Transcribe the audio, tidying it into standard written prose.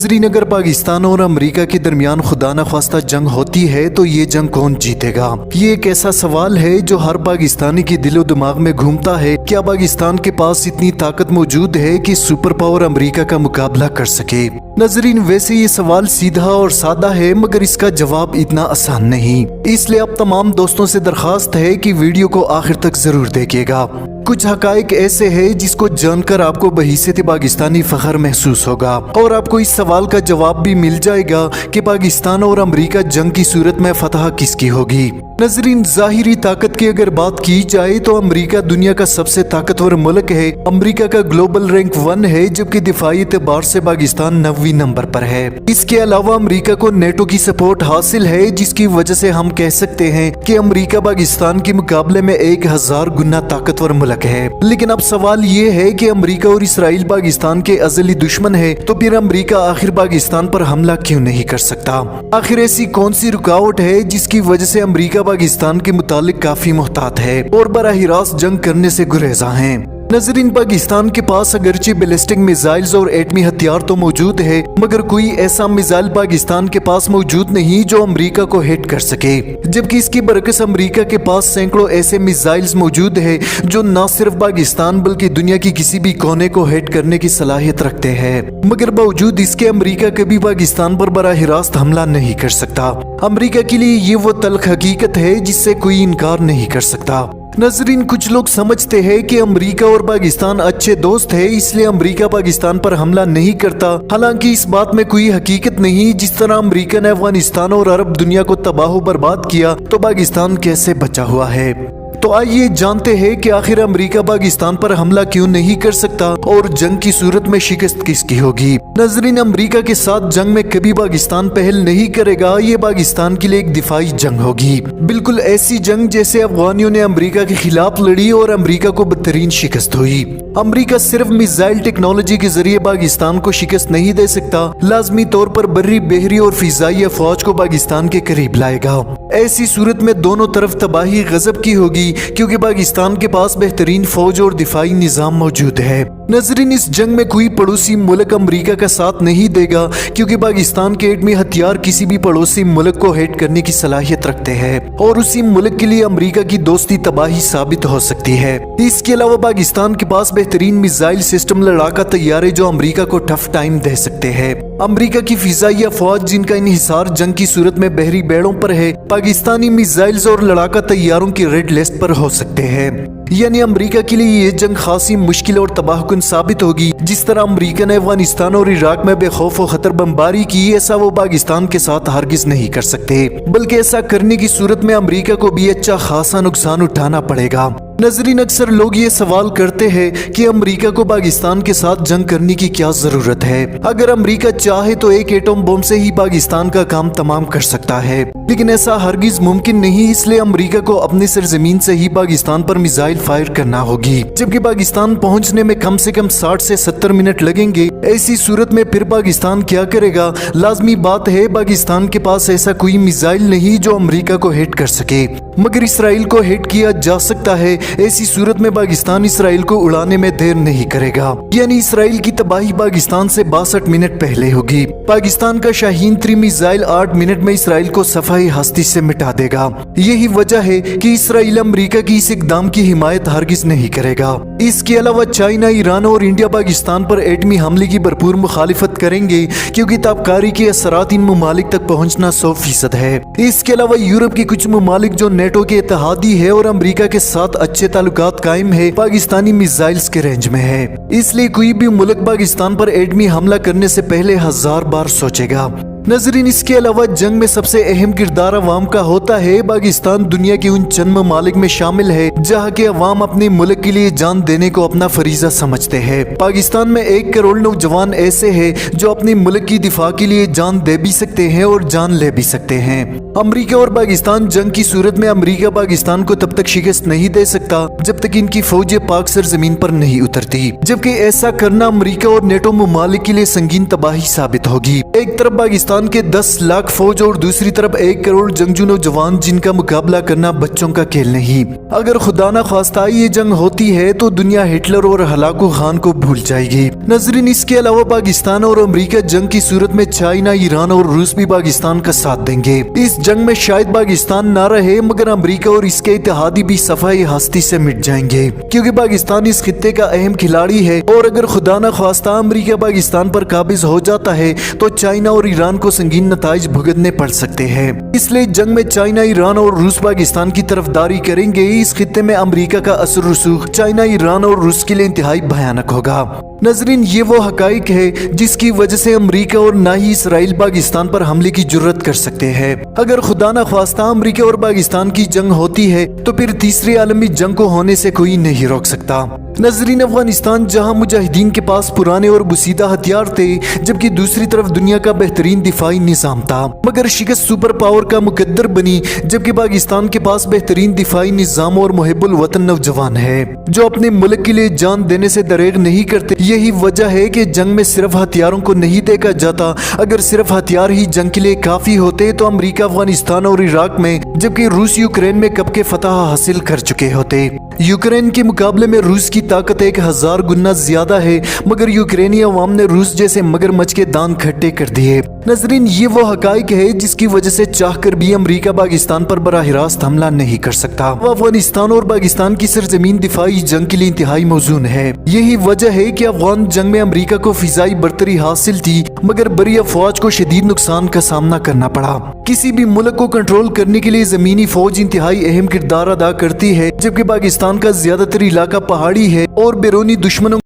श्रीनगर पाकिस्तान और अमेरिका के दरमियान खुदा न ख्वास्ता जंग होती है तो ये जंग कौन जीतेगा? ये एक ऐसा सवाल है जो हर पाकिस्तानी के दिलो दिमाग में घूमता है। क्या पाकिस्तान के पास इतनी ताकत मौजूद है कि सुपर पावर अमेरिका का मुकाबला कर सके? नजरीन, वैसे ये सवाल सीधा और सादा है मगर इसका जवाब इतना आसान नहीं। इसलिए अब तमाम दोस्तों से दरखास्त है कि वीडियो को आखिर तक जरूर देखिएगा। कुछ हकाइक ऐसे हैं जिसको जानकर आपको बहिसियत पाकिस्तानी फख्र महसूस होगा और आपको इस सवाल का जवाब भी मिल जाएगा कि पाकिस्तान और अमेरिका जंग की सूरत में फतह किसकी होगी। नजरीन, जाहिरी ताकत की अगर बात की जाए तो अमेरिका दुनिया का सबसे ताकतवर मुल्क है। अमेरिका का ग्लोबल रैंक 1 है जबकि दिफाई एतबार से पाकिस्तान 9वीं नंबर पर है। इसके अलावा अमेरिका को नेटो की सपोर्ट हासिल है जिसकी वजह से हम कह सकते हैं कि अमेरिका पाकिस्तान के मुकाबले में 1000 गुना ताकतवर मुल्क है। लेकिन अब सवाल ये है कि अमेरिका और इसराइल पाकिस्तान के अजली दुश्मन है तो फिर अमेरिका आखिर पाकिस्तान पर हमला क्यों नहीं कर सकता? आखिर ऐसी कौन सी रुकावट है जिसकी वजह से अमेरिका पाकिस्तान के मुतालिक काफी मुहतात है और बराह रास्त जंग करने से गुरेजा है? नजरीन, पाकिस्तान के पास अगरचे बैलिस्टिक मिसाइल्स और एटमी हथियार तो मौजूद है मगर कोई ऐसा मिसाइल पाकिस्तान के पास मौजूद नहीं जो अमेरिका को हिट कर सके। जबकि इसकी बरकस अमेरिका के पास सैकड़ों ऐसे मिसाइल्स मौजूद है जो न सिर्फ पाकिस्तान बल्कि दुनिया की किसी भी कोने को हिट करने की सलाहियत रखते हैं। मगर बावजूद इसके अमेरिका कभी पाकिस्तान पर बराह रास्त हमला नहीं कर सकता। अमेरिका के लिए ये वो तल्ख हकीकत है जिससे कोई इनकार नहीं कर सकता। नजरीन, कुछ लोग समझते हैं कि अमेरिका और पाकिस्तान अच्छे दोस्त हैं इसलिए अमेरिका पाकिस्तान पर हमला नहीं करता। हालांकि इस बात में कोई हकीकत नहीं। जिस तरह अमेरिका ने अफगानिस्तान और अरब दुनिया को तबाह बर्बाद किया तो पाकिस्तान कैसे बचा हुआ है? तो आइए जानते हैं कि आखिर अमेरिका पाकिस्तान पर हमला क्यों नहीं कर सकता और जंग की सूरत में शिकस्त किसकी होगी। नजरीन, अमेरिका के साथ जंग में कभी पाकिस्तान पहल नहीं करेगा। ये पाकिस्तान के लिए एक दिफाई जंग होगी, बिल्कुल ऐसी जंग जैसे अफगानियों ने अमेरिका के खिलाफ लड़ी और अमेरिका को बदतरीन शिकस्त हुई। अमेरिका सिर्फ मिसाइल टेक्नोलॉजी के जरिए पाकिस्तान को शिकस्त नहीं दे सकता, लाजमी तौर पर बर्री, बहरी और फिजाई फौज को पाकिस्तान के करीब लाएगा। ऐसी सूरत में दोनों तरफ तबाही गजब की होगी क्योंकि पाकिस्तान के पास बेहतरीन फौज और दिफाई निजाम मौजूद है। नजरीन, इस जंग में कोई पड़ोसी मुल्क अमेरिका का साथ नहीं देगा क्योंकि पाकिस्तान के एटमी हथियार किसी भी पड़ोसी मुल्क को हिट करने की सलाहियत रखते हैं और उसी मुल्क के लिए अमेरिका की दोस्ती तबाही साबित हो सकती है। इसके अलावा पाकिस्तान के पास बेहतरीन मिसाइल सिस्टम, लड़ाका तैयारे जो अमेरिका को टफ टाइम दे सकते हैं। अमेरिका की फिजाइया फौज जिनका इन्हिसार जंग की सूरत में बहरी बेड़ों पर है पाकिस्तानी मिसाइल्स और लड़ाका तैयारों की रेड लिस्ट पर हो सकते हैं। यानी अमेरिका के लिए ये जंग खासी मुश्किल और तबाहकुन साबित होगी। जिस तरह अमेरिका ने अफगानिस्तान और इराक में बेखौफ व खतर बमबारी की, ऐसा वो पाकिस्तान के साथ हरगिज नहीं कर सकते, बल्कि ऐसा करने की सूरत में अमेरिका को भी अच्छा खासा नुकसान उठाना पड़ेगा। नजरीन, अक्सर लोग ये सवाल करते हैं कि अमेरिका को पाकिस्तान के साथ जंग करने की क्या जरूरत है? अगर अमेरिका चाहे तो एक एटम बम से ही पाकिस्तान का काम तमाम कर सकता है, लेकिन ऐसा हरगिज मुमकिन नहीं। इसलिए अमेरिका को अपनी सरजमीन से ही पाकिस्तान पर मिसाइल फायर करना होगी, जबकि पाकिस्तान पहुंचने में कम से कम 60 से 70 मिनट लगेंगे। ऐसी सूरत में फिर पाकिस्तान क्या करेगा? लाजमी बात है पाकिस्तान के पास ऐसा कोई मिसाइल नहीं जो अमेरिका को हिट कर सके, मगर इसराइल को हिट किया जा सकता है। ऐसी सूरत में पाकिस्तान इसराइल को उड़ाने में देर नहीं करेगा, यानी इसराइल की तबाही पाकिस्तान से 62 मिनट पहले होगी। पाकिस्तान का शाहीन 3 मिसाइल 8 मिनट में इसराइल को सफाई हस्ती से मिटा देगा। यही वजह है कि इसराइल अमेरिका की इस इकदाम की हिमायत हरगिज नहीं करेगा। इसके अलावा चाइना, ईरान और इंडिया पाकिस्तान पर एटमी हमले की भरपूर मुखालिफत करेंगे क्योंकि ताबकारी के असरात इन ममालिक तक पहुँचना 100% है। इसके अलावा यूरोप के कुछ ममालिक जो नेटो के इत्तेहादी है और अमेरिका के साथ अच्छे ताल्लुकात कायम है, पाकिस्तानी मिसाइल्स के रेंज में है। इसलिए कोई भी मुल्क पाकिस्तान पर एटमी हमला करने से पहले 1000 बार सोचेगा। नजरीन, इसके अलावा जंग में सबसे अहम किरदार अवाम का होता है। पाकिस्तान दुनिया के उन चंद ममालिक में शामिल है जहाँ के अवाम अपने मुल्क के लिए जान देने को अपना फरीजा समझते हैं। पाकिस्तान में 1 करोड़ नौजवान ऐसे हैं जो अपने मुल्क की दिफा के लिए जान दे भी सकते हैं और जान ले भी सकते हैं। अमेरिका और पाकिस्तान जंग की सूरत में अमेरिका पाकिस्तान को तब तक शिकस्त नहीं दे सकता जब तक इनकी फौजें पाक सरजमीन पर नहीं उतरती, जबकि ऐसा करना अमेरिका और नेटो मुमालिक के लिए संगीन तबाही साबित होगी। एक तरफ पाकिस्तान के 10 लाख फौज और दूसरी तरफ 1 करोड़ जंगजू नौजवान जिनका मुकाबला करना बच्चों का खेल नहीं। अगर खुदा न खास्ता ये जंग होती है तो दुनिया हिटलर और हलाकू खान को भूल जाएगी। नजरीन, इसके अलावा पाकिस्तान और अमेरिका जंग की सूरत में चाइना, ईरान और रूस भी पाकिस्तान का साथ देंगे। इस जंग में शायद पाकिस्तान ना रहे मगर अमेरिका और इसके इत्तेहादी भी सफाई हस्ती से मिट जाएंगे, क्योंकि पाकिस्तान इस खित्ते का अहम खिलाड़ी है और अगर खुदा न खास्ता अमेरिका पाकिस्तान पर काबिज हो जाता है तो चाइना और ईरान को संगीन नताइज भुगतने पड़ सकते हैं। इसलिए जंग में चाइना, ईरान और रूस पाकिस्तान की तरफदारी करेंगे। इस खित्ते में अमेरिका का असर रसूख चाइना, ईरान और रूस के लिए इंतहाई भयानक होगा। नजरीन, ये वो हकाइक है जिसकी वजह से अमेरिका और ना ही इसराइल पाकिस्तान पर हमले की जुर्रत कर सकते हैं। अगर खुदा न ख्वास्ता अमेरिका और पाकिस्तान की जंग होती है तो फिर तीसरी आलमी जंग को होने से कोई नहीं रोक सकता। नजरीन, अफगानिस्तान जहां मुजाहिदीन के पास पुराने और बुसीदा हथियार थे जबकि दूसरी तरफ दुनिया का बेहतरीन दिफाई निजाम था, मगर शिकस्त सुपर पावर का मुकद्दर बनी जबकि पाकिस्तान के पास बेहतरीन दिफाई निजाम और मुहिब्बुल वतन नौजवान है जो अपने मुल्क के लिए जान देने से दरेग नहीं करते। यही वजह है कि जंग में सिर्फ हथियारों को नहीं देखा जाता। अगर सिर्फ हथियार ही जंग के लिए काफी होते तो अमेरिका अफगानिस्तान और इराक में, जबकि रूस यूक्रेन में कब के फतह हासिल कर चुके होते। यूक्रेन के मुकाबले में रूस की ताकत 1000 गुना ज्यादा है, मगर यूक्रेनी अवाम ने रूस जैसे मगरमच्छ के दांत खट्टे कर दिए। नजरीन, ये वो हकाइक है जिसकी वजह से चाहकर भी अमेरिका पाकिस्तान पर बराह रास्त हमला नहीं कर सकता। अफगानिस्तान और पाकिस्तान की सरजमीन दिफाई जंग के लिए इंतहाई मौजून है। यही वजह है कि अफगान जंग में अमेरिका को फिजाई बर्तरी हासिल थी, मगर बरी अफवाज को शदीद नुकसान का सामना करना पड़ा। किसी भी मुल्क को कंट्रोल करने के लिए जमीनी फौज इंतहाई अहम किरदार अदा करती है, जबकि पाकिस्तान का ज्यादातर इलाका पहाड़ी है और बैरूनी दुश्मनों